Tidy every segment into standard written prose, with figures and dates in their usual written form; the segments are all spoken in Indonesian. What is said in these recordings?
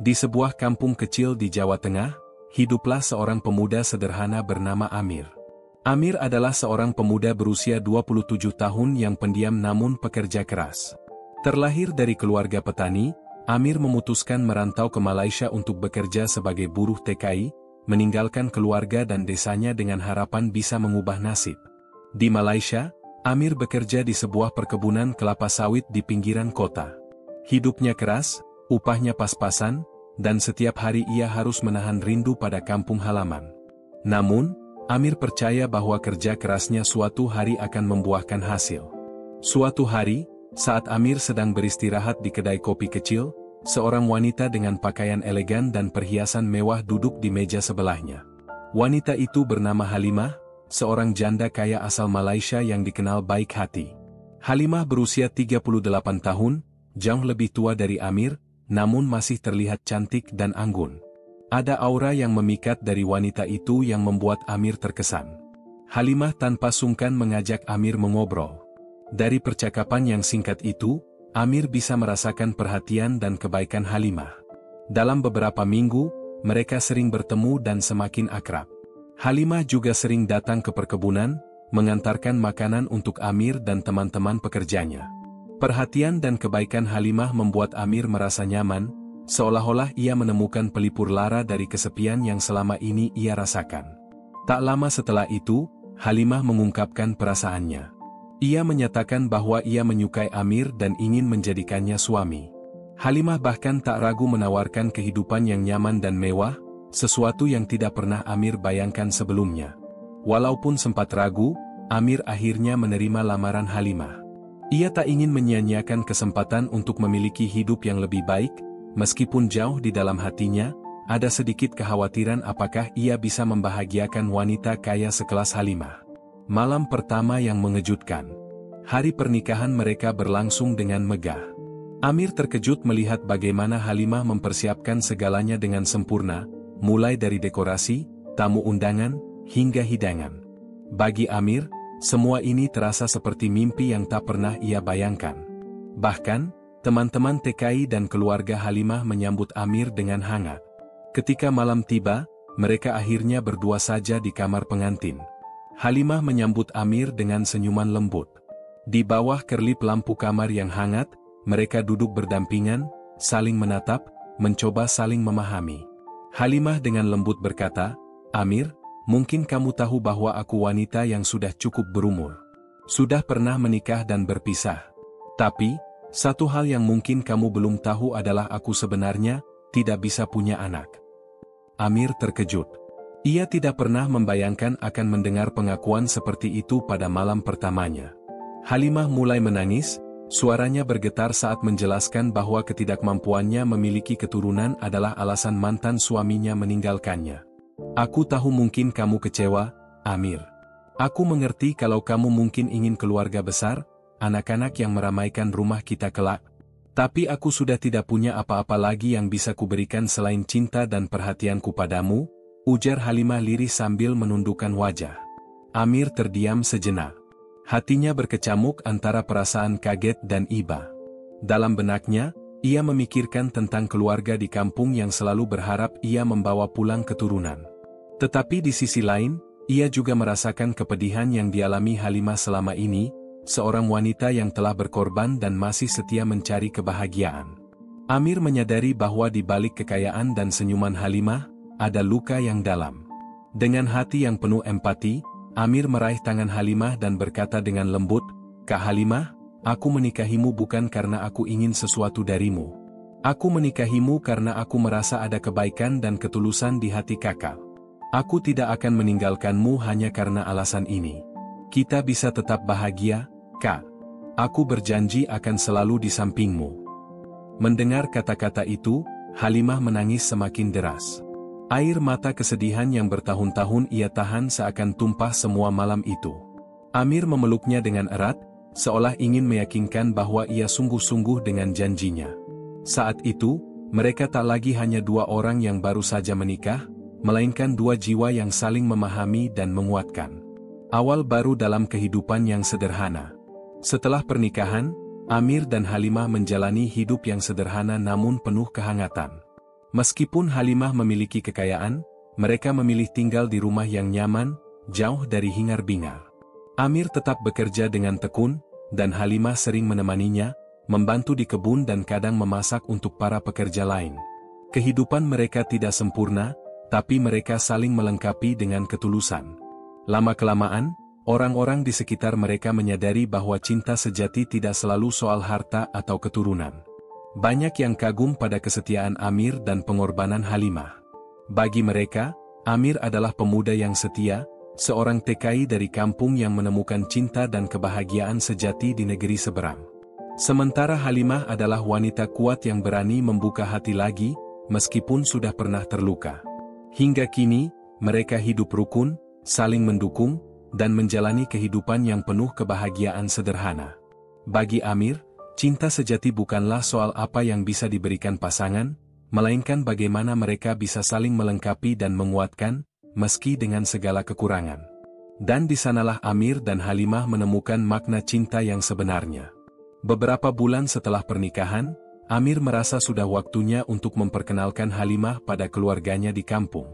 Di sebuah kampung kecil di Jawa Tengah, hiduplah seorang pemuda sederhana bernama Amir. Amir adalah seorang pemuda berusia 27 tahun yang pendiam namun pekerja keras. Terlahir dari keluarga petani, Amir memutuskan merantau ke Malaysia untuk bekerja sebagai buruh TKI, meninggalkan keluarga dan desanya dengan harapan bisa mengubah nasib. Di Malaysia, Amir bekerja di sebuah perkebunan kelapa sawit di pinggiran kota. Hidupnya keras, upahnya pas-pasan, dan setiap hari ia harus menahan rindu pada kampung halaman. Namun, Amir percaya bahwa kerja kerasnya suatu hari akan membuahkan hasil. Suatu hari, saat Amir sedang beristirahat di kedai kopi kecil, seorang wanita dengan pakaian elegan dan perhiasan mewah duduk di meja sebelahnya. Wanita itu bernama Halimah, seorang janda kaya asal Malaysia yang dikenal baik hati. Halimah berusia 38 tahun, jauh lebih tua dari Amir, namun masih terlihat cantik dan anggun. Ada aura yang memikat dari wanita itu yang membuat Amir terkesan. Halimah tanpa sungkan mengajak Amir mengobrol. Dari percakapan yang singkat itu, Amir bisa merasakan perhatian dan kebaikan Halimah. Dalam beberapa minggu, mereka sering bertemu dan semakin akrab. Halimah juga sering datang ke perkebunan, mengantarkan makanan untuk Amir dan teman-teman pekerjanya. Perhatian dan kebaikan Halimah membuat Amir merasa nyaman, seolah-olah ia menemukan pelipur lara dari kesepian yang selama ini ia rasakan. Tak lama setelah itu, Halimah mengungkapkan perasaannya. Ia menyatakan bahwa ia menyukai Amir dan ingin menjadikannya suami. Halimah bahkan tak ragu menawarkan kehidupan yang nyaman dan mewah, sesuatu yang tidak pernah Amir bayangkan sebelumnya. Walaupun sempat ragu, Amir akhirnya menerima lamaran Halimah. Ia tak ingin menyia-nyiakan kesempatan untuk memiliki hidup yang lebih baik, meskipun jauh di dalam hatinya, ada sedikit kekhawatiran apakah ia bisa membahagiakan wanita kaya sekelas Halimah. Malam pertama yang mengejutkan. Hari pernikahan mereka berlangsung dengan megah. Amir terkejut melihat bagaimana Halimah mempersiapkan segalanya dengan sempurna, mulai dari dekorasi, tamu undangan, hingga hidangan. Bagi Amir, semua ini terasa seperti mimpi yang tak pernah ia bayangkan. Bahkan, teman-teman TKI dan keluarga Halimah menyambut Amir dengan hangat. Ketika malam tiba, mereka akhirnya berdua saja di kamar pengantin. Halimah menyambut Amir dengan senyuman lembut. Di bawah kerlip lampu kamar yang hangat, mereka duduk berdampingan, saling menatap, mencoba saling memahami. Halimah dengan lembut berkata, "Amir, mungkin kamu tahu bahwa aku wanita yang sudah cukup berumur. Sudah pernah menikah dan berpisah. Tapi, satu hal yang mungkin kamu belum tahu adalah aku sebenarnya tidak bisa punya anak." Amir terkejut. Ia tidak pernah membayangkan akan mendengar pengakuan seperti itu pada malam pertamanya. Halimah mulai menangis, suaranya bergetar saat menjelaskan bahwa ketidakmampuannya memiliki keturunan adalah alasan mantan suaminya meninggalkannya. "Aku tahu mungkin kamu kecewa, Amir. Aku mengerti kalau kamu mungkin ingin keluarga besar, anak-anak yang meramaikan rumah kita kelak. Tapi aku sudah tidak punya apa-apa lagi yang bisa kuberikan selain cinta dan perhatianku padamu," ujar Halimah lirih sambil menundukkan wajah. Amir terdiam sejenak. Hatinya berkecamuk antara perasaan kaget dan iba. Dalam benaknya, ia memikirkan tentang keluarga di kampung yang selalu berharap ia membawa pulang keturunan. Tetapi di sisi lain, ia juga merasakan kepedihan yang dialami Halimah selama ini, seorang wanita yang telah berkorban dan masih setia mencari kebahagiaan. Amir menyadari bahwa di balik kekayaan dan senyuman Halimah, ada luka yang dalam. Dengan hati yang penuh empati, Amir meraih tangan Halimah dan berkata dengan lembut, "Kak Halimah, aku menikahimu bukan karena aku ingin sesuatu darimu. Aku menikahimu karena aku merasa ada kebaikan dan ketulusan di hati kakak. Aku tidak akan meninggalkanmu hanya karena alasan ini. Kita bisa tetap bahagia, Kak. Aku berjanji akan selalu di sampingmu." Mendengar kata-kata itu, Halimah menangis semakin deras. Air mata kesedihan yang bertahun-tahun ia tahan seakan tumpah semua malam itu. Amir memeluknya dengan erat, seolah ingin meyakinkan bahwa ia sungguh-sungguh dengan janjinya. Saat itu, mereka tak lagi hanya dua orang yang baru saja menikah, melainkan dua jiwa yang saling memahami dan menguatkan. Awal baru dalam kehidupan yang sederhana. Setelah pernikahan, Amir dan Halimah menjalani hidup yang sederhana namun penuh kehangatan. Meskipun Halimah memiliki kekayaan, mereka memilih tinggal di rumah yang nyaman, jauh dari hingar-bingar. Amir tetap bekerja dengan tekun, dan Halimah sering menemaninya, membantu di kebun dan kadang memasak untuk para pekerja lain. Kehidupan mereka tidak sempurna, tapi mereka saling melengkapi dengan ketulusan. Lama-kelamaan, orang-orang di sekitar mereka menyadari bahwa cinta sejati tidak selalu soal harta atau keturunan. Banyak yang kagum pada kesetiaan Amir dan pengorbanan Halimah. Bagi mereka, Amir adalah pemuda yang setia, seorang TKI dari kampung yang menemukan cinta dan kebahagiaan sejati di negeri seberang. Sementara Halimah adalah wanita kuat yang berani membuka hati lagi, meskipun sudah pernah terluka. Hingga kini, mereka hidup rukun, saling mendukung, dan menjalani kehidupan yang penuh kebahagiaan sederhana. Bagi Amir, cinta sejati bukanlah soal apa yang bisa diberikan pasangan, melainkan bagaimana mereka bisa saling melengkapi dan menguatkan, meski dengan segala kekurangan. Dan di sanalah Amir dan Halimah menemukan makna cinta yang sebenarnya. Beberapa bulan setelah pernikahan, Amir merasa sudah waktunya untuk memperkenalkan Halimah pada keluarganya di kampung.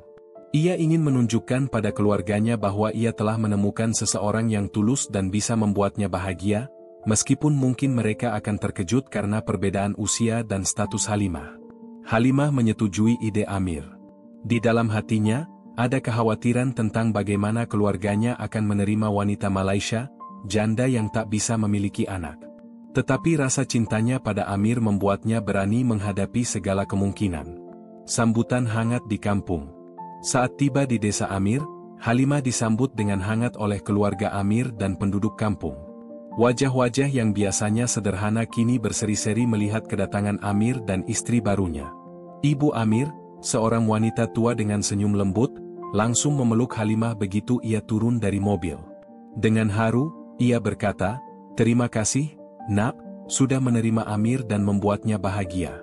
Ia ingin menunjukkan pada keluarganya bahwa ia telah menemukan seseorang yang tulus dan bisa membuatnya bahagia, meskipun mungkin mereka akan terkejut karena perbedaan usia dan status Halimah. Halimah menyetujui ide Amir. Di dalam hatinya, ada kekhawatiran tentang bagaimana keluarganya akan menerima wanita Malaysia, janda yang tak bisa memiliki anak. Tetapi rasa cintanya pada Amir membuatnya berani menghadapi segala kemungkinan. Sambutan hangat di kampung. Saat tiba di desa Amir, Halimah disambut dengan hangat oleh keluarga Amir dan penduduk kampung. Wajah-wajah yang biasanya sederhana kini berseri-seri melihat kedatangan Amir dan istri barunya. Ibu Amir, seorang wanita tua dengan senyum lembut, langsung memeluk Halimah begitu ia turun dari mobil. Dengan haru, ia berkata, "Terima kasih, Nak, sudah menerima Amir dan membuatnya bahagia."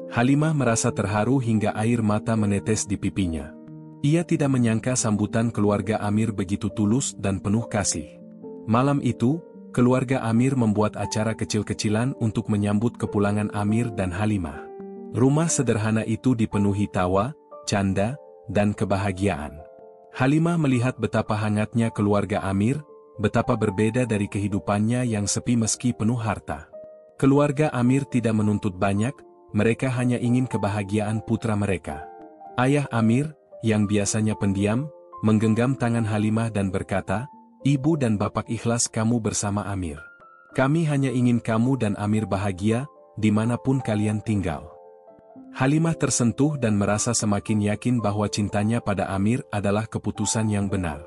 Halimah merasa terharu hingga air mata menetes di pipinya. Ia tidak menyangka sambutan keluarga Amir begitu tulus dan penuh kasih. Malam itu, keluarga Amir membuat acara kecil-kecilan untuk menyambut kepulangan Amir dan Halimah. Rumah sederhana itu dipenuhi tawa, canda, dan kebahagiaan. Halimah melihat betapa hangatnya keluarga Amir, betapa berbeda dari kehidupannya yang sepi meski penuh harta. Keluarga Amir tidak menuntut banyak, mereka hanya ingin kebahagiaan putra mereka. Ayah Amir, yang biasanya pendiam, menggenggam tangan Halimah dan berkata, "Ibu dan Bapak ikhlas kamu bersama Amir. Kami hanya ingin kamu dan Amir bahagia, dimanapun kalian tinggal." Halimah tersentuh dan merasa semakin yakin bahwa cintanya pada Amir adalah keputusan yang benar.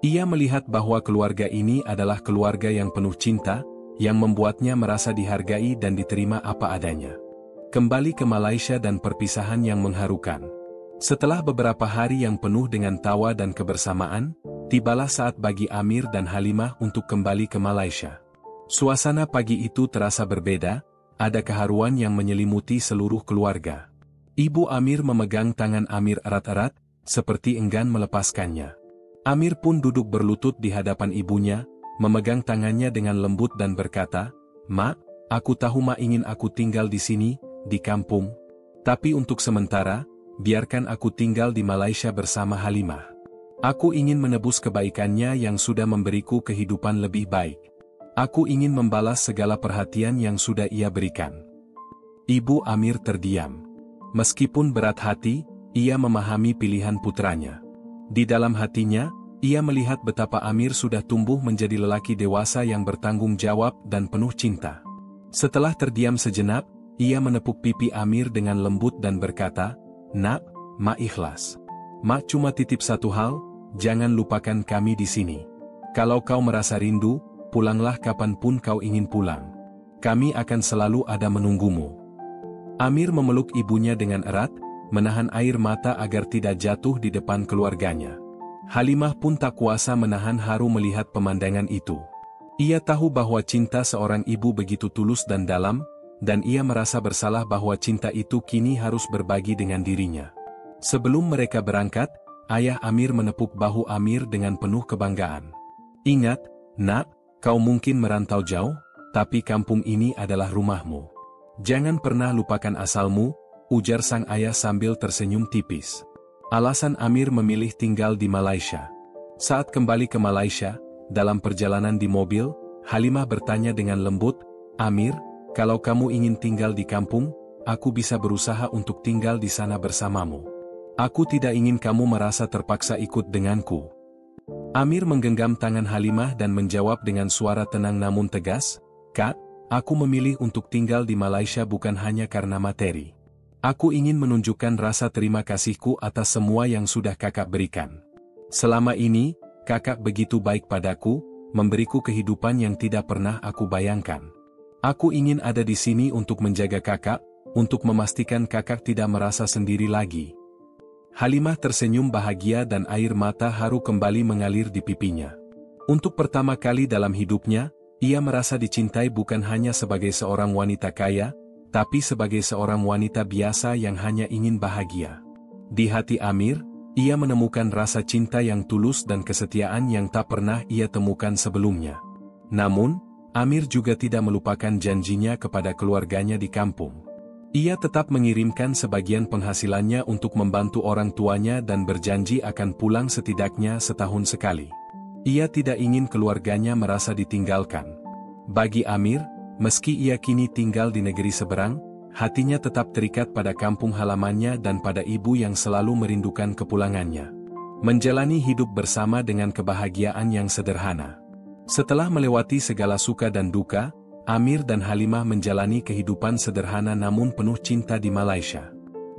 Ia melihat bahwa keluarga ini adalah keluarga yang penuh cinta, yang membuatnya merasa dihargai dan diterima apa adanya. Kembali ke Malaysia dan perpisahan yang mengharukan. Setelah beberapa hari yang penuh dengan tawa dan kebersamaan, tibalah saat bagi Amir dan Halimah untuk kembali ke Malaysia. Suasana pagi itu terasa berbeda, ada keharuan yang menyelimuti seluruh keluarga. Ibu Amir memegang tangan Amir erat-erat, seperti enggan melepaskannya. Amir pun duduk berlutut di hadapan ibunya, memegang tangannya dengan lembut dan berkata, "Mak, aku tahu Mak ingin aku tinggal di sini, di kampung. Tapi untuk sementara, biarkan aku tinggal di Malaysia bersama Halimah. Aku ingin menebus kebaikannya yang sudah memberiku kehidupan lebih baik. Aku ingin membalas segala perhatian yang sudah ia berikan." Ibu Amir terdiam. Meskipun berat hati, ia memahami pilihan putranya. Di dalam hatinya, ia melihat betapa Amir sudah tumbuh menjadi lelaki dewasa yang bertanggung jawab dan penuh cinta. Setelah terdiam sejenak, ia menepuk pipi Amir dengan lembut dan berkata, "Nak, Mak ikhlas. Mak cuma titip satu hal, jangan lupakan kami di sini. Kalau kau merasa rindu, pulanglah kapanpun kau ingin pulang. Kami akan selalu ada menunggumu." Amir memeluk ibunya dengan erat, menahan air mata agar tidak jatuh di depan keluarganya. Halimah pun tak kuasa menahan haru melihat pemandangan itu. Ia tahu bahwa cinta seorang ibu begitu tulus dan dalam, dan ia merasa bersalah bahwa cinta itu kini harus berbagi dengan dirinya. Sebelum mereka berangkat, ayah Amir menepuk bahu Amir dengan penuh kebanggaan. "Ingat, Nak, kau mungkin merantau jauh, tapi kampung ini adalah rumahmu. Jangan pernah lupakan asalmu, ujar sang ayah sambil tersenyum tipis. Alasan Amir memilih tinggal di Malaysia. Saat kembali ke Malaysia, dalam perjalanan di mobil, Halimah bertanya dengan lembut, "Amir, kalau kamu ingin tinggal di kampung, aku bisa berusaha untuk tinggal di sana bersamamu. Aku tidak ingin kamu merasa terpaksa ikut denganku." Amir menggenggam tangan Halimah dan menjawab dengan suara tenang namun tegas, "Kak, aku memilih untuk tinggal di Malaysia bukan hanya karena materi. Aku ingin menunjukkan rasa terima kasihku atas semua yang sudah kakak berikan. Selama ini, kakak begitu baik padaku, memberiku kehidupan yang tidak pernah aku bayangkan. Aku ingin ada di sini untuk menjaga kakak, untuk memastikan kakak tidak merasa sendiri lagi." Halimah tersenyum bahagia dan air mata haru kembali mengalir di pipinya. Untuk pertama kali dalam hidupnya, ia merasa dicintai bukan hanya sebagai seorang wanita kaya, tapi sebagai seorang wanita biasa yang hanya ingin bahagia. Di hati Amir, ia menemukan rasa cinta yang tulus dan kesetiaan yang tak pernah ia temukan sebelumnya. Namun, Amir juga tidak melupakan janjinya kepada keluarganya di kampung. Ia tetap mengirimkan sebagian penghasilannya untuk membantu orang tuanya dan berjanji akan pulang setidaknya setahun sekali. Ia tidak ingin keluarganya merasa ditinggalkan. Bagi Amir, meski ia kini tinggal di negeri seberang, hatinya tetap terikat pada kampung halamannya dan pada ibu yang selalu merindukan kepulangannya. Menjalani hidup bersama dengan kebahagiaan yang sederhana. Setelah melewati segala suka dan duka, Amir dan Halimah menjalani kehidupan sederhana namun penuh cinta di Malaysia.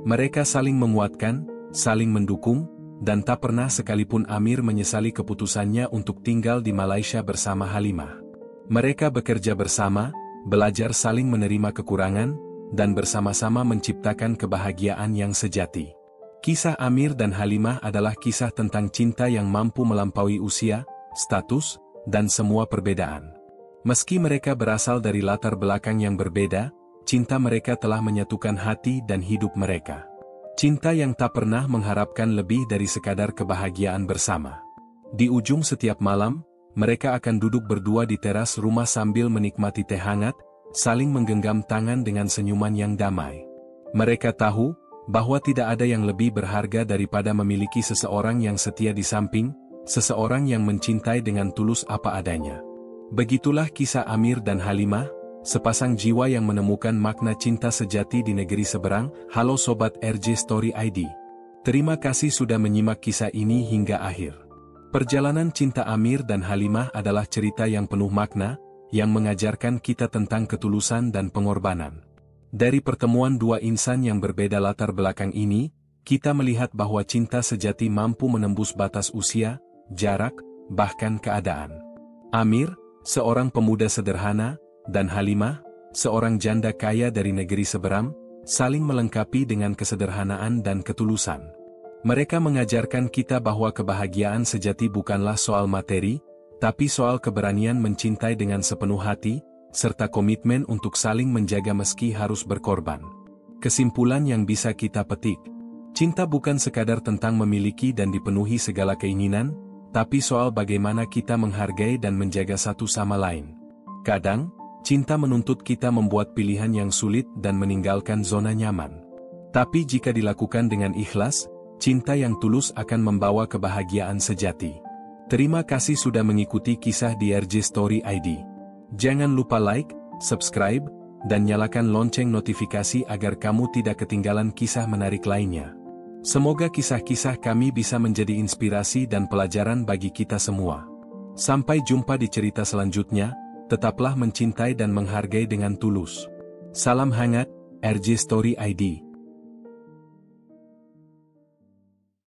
Mereka saling menguatkan, saling mendukung, dan tak pernah sekalipun Amir menyesali keputusannya untuk tinggal di Malaysia bersama Halimah. Mereka bekerja bersama, belajar saling menerima kekurangan, dan bersama-sama menciptakan kebahagiaan yang sejati. Kisah Amir dan Halimah adalah kisah tentang cinta yang mampu melampaui usia, status, dan semua perbedaan. Meski mereka berasal dari latar belakang yang berbeda, cinta mereka telah menyatukan hati dan hidup mereka. Cinta yang tak pernah mengharapkan lebih dari sekadar kebahagiaan bersama. Di ujung setiap malam, mereka akan duduk berdua di teras rumah sambil menikmati teh hangat, saling menggenggam tangan dengan senyuman yang damai. Mereka tahu bahwa tidak ada yang lebih berharga daripada memiliki seseorang yang setia di samping, seseorang yang mencintai dengan tulus apa adanya. Begitulah kisah Amir dan Halimah, sepasang jiwa yang menemukan makna cinta sejati di negeri seberang. Halo Sobat RJ Story ID. Terima kasih sudah menyimak kisah ini hingga akhir. Perjalanan cinta Amir dan Halimah adalah cerita yang penuh makna, yang mengajarkan kita tentang ketulusan dan pengorbanan. Dari pertemuan dua insan yang berbeda latar belakang ini, kita melihat bahwa cinta sejati mampu menembus batas usia, jarak, bahkan keadaan. Amir, seorang pemuda sederhana, dan Halimah, seorang janda kaya dari negeri seberang, saling melengkapi dengan kesederhanaan dan ketulusan. Mereka mengajarkan kita bahwa kebahagiaan sejati bukanlah soal materi, tapi soal keberanian mencintai dengan sepenuh hati, serta komitmen untuk saling menjaga meski harus berkorban. Kesimpulan yang bisa kita petik, cinta bukan sekadar tentang memiliki dan dipenuhi segala keinginan, tapi soal bagaimana kita menghargai dan menjaga satu sama lain. Kadang, cinta menuntut kita membuat pilihan yang sulit dan meninggalkan zona nyaman. Tapi jika dilakukan dengan ikhlas, cinta yang tulus akan membawa kebahagiaan sejati. Terima kasih sudah mengikuti kisah di RJ Story ID. Jangan lupa like, subscribe, dan nyalakan lonceng notifikasi agar kamu tidak ketinggalan kisah menarik lainnya. Semoga kisah-kisah kami bisa menjadi inspirasi dan pelajaran bagi kita semua. Sampai jumpa di cerita selanjutnya, tetaplah mencintai dan menghargai dengan tulus. Salam hangat, RJ Story ID.